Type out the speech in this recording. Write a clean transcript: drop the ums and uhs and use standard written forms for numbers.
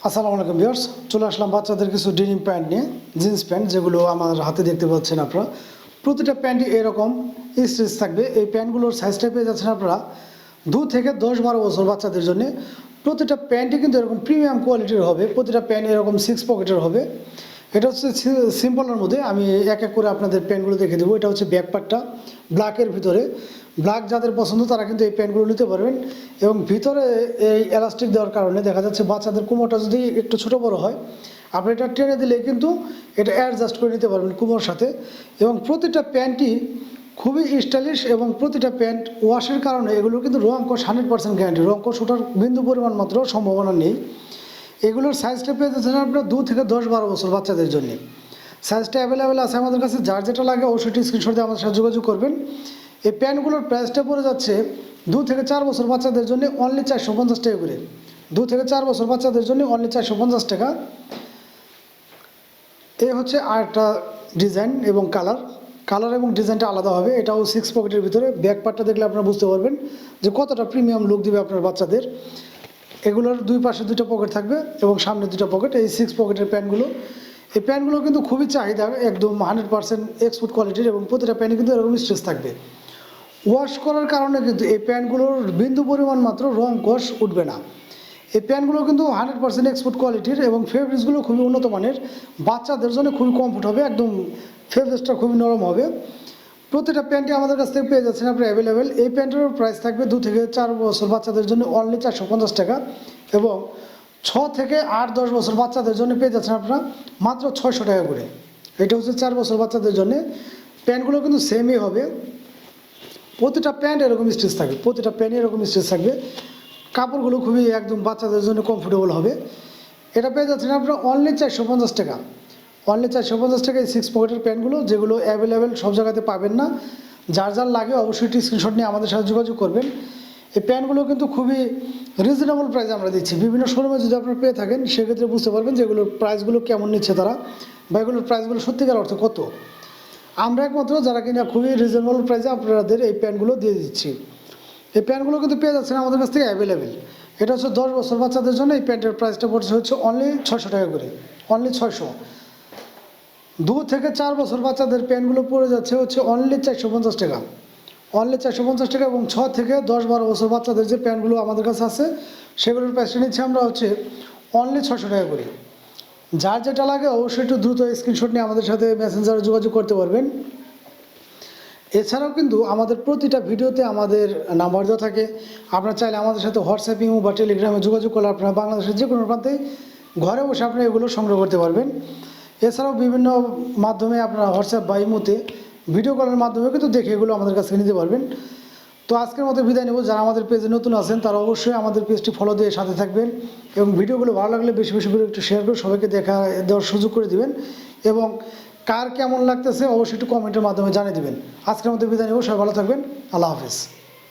আসসালামু আলাইকুম ভিউয়ার্স, চলে আসলাম বাচ্চাদের কিছু ডেনিম প্যান্ট নিয়ে। জিন্স প্যান্ট যেগুলো আমার হাতে দেখতে পাচ্ছেন আপনারা, প্রতিটা প্যান্টই এরকম স্টিচ থাকবে। এই প্যান্টগুলোর সাইজটা পেয়ে যাচ্ছেন আপনারা 2 থেকে 10-12 বছর বাচ্চাদের জন্য। প্রতিটা প্যান্টই কিন্তু এরকম প্রিমিয়াম কোয়ালিটির হবে, প্রতিটা প্যান্ট এরকম 6 পকেটের হবে। এটা হচ্ছে সিম্পলের মধ্যে। আমি এক এক করে আপনাদের প্যান্টগুলো দেখে দেবো। এটা হচ্ছে ব্যাক পার্টটা ব্ল্যাকের ভিতরে। ব্ল্যাক যাদের পছন্দ তারা কিন্তু এই প্যান্টগুলো নিতে পারবেন। এবং ভিতরে এই এলাস্টিক দেওয়ার কারণে দেখা যাচ্ছে বাচ্চাদের কোমরটা যদি একটু ছোটো বড়ো হয়, আপনি এটা টেনে দিলে কিন্তু এটা অ্যাডজাস্ট করে নিতে পারবেন কোমরের সাথে। এবং প্রতিটা প্যান্টই খুবই স্টাইলিশ, এবং প্রতিটা প্যান্ট ওয়াশের কারণে এগুলো কিন্তু রং কোষ 100% গ্যারান্টি। রং কোষ ওঠার বিন্দু পরিমাণ মাত্র সম্ভাবনা নেই। এগুলোর সাইজটা পেয়ে যাচ্ছেন আপনার 2 থেকে 10-12 বছর বাচ্চাদের জন্য। সাইজটা অ্যাভেলেবেল আছে আমাদের কাছে। যার যেটা লাগে অবশ্যই স্ক্রিনশট দিয়ে আমাদের সাথে যোগাযোগ করবেন। এই প্যান্টগুলোর প্রাইসটা পড়ে যাচ্ছে 2 থেকে 4 বছর বাচ্চাদের জন্য অনলি 450 টাকা করে। 2 থেকে 4 বছর বাচ্চাদের জন্য অনলি 450 টাকা। এই হচ্ছে আরেকটা ডিজাইন এবং কালার এবং ডিজাইনটা আলাদা হবে। এটাও 6 পকেটের ভিতরে। ব্যাক পার্টটা দেখলে আপনারা বুঝতে পারবেন যে কতটা প্রিমিয়াম লুক দিবে আপনার বাচ্চাদের। এগুলোর দুই পাশে 2টা পকেট থাকবে এবং সামনে 2টা পকেট। এই 6 পকেটের প্যান্টগুলো, এই প্যান্টগুলো কিন্তু খুবই চাহিদা, একদম 100% এক্সপোর্ট কোয়ালিটির, এবং প্রতিটা প্যান্টে কিন্তু এরকম স্ট্রেচ থাকবে। ওয়াশ করার কারণে কিন্তু এই প্যান্টগুলোর বিন্দু পরিমাণ মাত্র রং কোষ উঠবে না। এই প্যান্টগুলো কিন্তু 100% এক্সপোর্ট কোয়ালিটির, এবং ফেব্রিক্সগুলো খুবই উন্নত মানের। বাচ্চাদের জন্য খুবই কমফোর্ট হবে, একদম ফেব্রিক্সটা খুবই নরম হবে। প্রতিটা প্যান্টই আমাদের কাছ থেকে পেয়ে যাচ্ছেন আপনি অ্যাভেলেবেল। এই প্যান্টের প্রাইস থাকবে 2 থেকে 4 বছর বাচ্চাদের জন্য অনলি 450 টাকা, এবং 6 থেকে 8-10 বছর বাচ্চাদের জন্য পেয়ে যাচ্ছেন আপনারা মাত্র 600 টাকা করে। এটা হচ্ছে 4 বছর বাচ্চাদের জন্য। প্যান্টগুলো কিন্তু সেমই হবে। প্রতিটা প্যান্ট এরকম স্টিচ থাকবে, প্রতিটা প্যান্টই এরকম স্টিচ থাকবে। কাপড়গুলো খুবই একদম বাচ্চাদের জন্য কমফোর্টেবল হবে। এটা পেয়ে যাচ্ছেন আপনারা অনলি 450 টাকা। অনলি 450 টাকা এই 6 পকেটের প্যান্টগুলো, যেগুলো অ্যাভেলেবেল সব জায়গাতে পাবেন না। যার যার লাগে অবশ্যই স্ক্রিনশট নিয়ে আমাদের সাথে যোগাযোগ করবেন। এই প্যান্টগুলো কিন্তু খুবই রিজনেবল প্রাইসে আমরা দিচ্ছি। বিভিন্ন শোরুমে যদি আপনারা পেয়ে থাকেন সেক্ষেত্রে বুঝতে পারবেন যে এগুলোর প্রাইসগুলো কেমন নিচ্ছে তারা, বা এগুলোর প্রাইসগুলো সত্যিকার অর্থে কত। আমরা একমাত্র যারা কিনা খুবই রিজনেবল প্রাইসে আপনাদের এই প্যান্টগুলো দিয়ে দিচ্ছি। এই প্যান্টগুলো কিন্তু পেয়ে যাচ্ছেন আমাদের কাছ থেকে অ্যাভেলেবেল। এটা হচ্ছে 10 বছর বাচ্চাদের জন্য। এই প্যান্টের প্রাইসটা পড়ছে হচ্ছে অনলি 600 টাকা করে, অনলি 600। 2 থেকে 4 বছর বাচ্চাদের প্যান্টগুলো পড়ে যাচ্ছে হচ্ছে অনলি 450 টাকা, অনলি 450 টাকা। এবং 6 থেকে 10-12 বছর বাচ্চাদের যে প্যান্টগুলো আমাদের কাছে আছে সেগুলোর প্রাইসটা নিচ্ছি আমরা হচ্ছে অনলি 600 টাকা করে। যার যেটা লাগে অবশ্যই একটু দ্রুত স্ক্রিনশট নিয়ে আমাদের সাথে মেসেঞ্জারে যোগাযোগ করতে পারবেন। এছাড়াও কিন্তু আমাদের প্রতিটা ভিডিওতে আমাদের নাম্বার দেওয়া থাকে। আপনারা চাইলে আমাদের সাথে হোয়াটসঅ্যাপ, ইমো বা টেলিগ্রামে যোগাযোগ করলে আপনারা বাংলাদেশের যে কোনো প্রান্তে ঘরে বসে আপনারা এগুলো সংগ্রহ করতে পারবেন। এছাড়াও বিভিন্ন মাধ্যমে আপনারা হোয়াটসঅ্যাপ বা ইমোতে ভিডিও কলের মাধ্যমে কিন্তু দেখে এগুলো আমাদের কাছে নিতে পারবেন। তো আজকের মতো বিদায় নেব। যারা আমাদের পেজে নতুন আছেন তারা অবশ্যই আমাদের পেজটি ফলো দিয়ে সাথে থাকবেন, এবং ভিডিওগুলো ভালো লাগলে বেশি বেশি করে একটু শেয়ার করে সবাইকে দেওয়ার সুযোগ করে দিবেন, এবং কার কেমন লাগতেছে অবশ্যই একটু কমেন্টের মাধ্যমে জানিয়ে দেবেন। আজকের মতো বিদায় নেব। সবাই ভালো থাকবেন। আল্লাহ হাফেজ।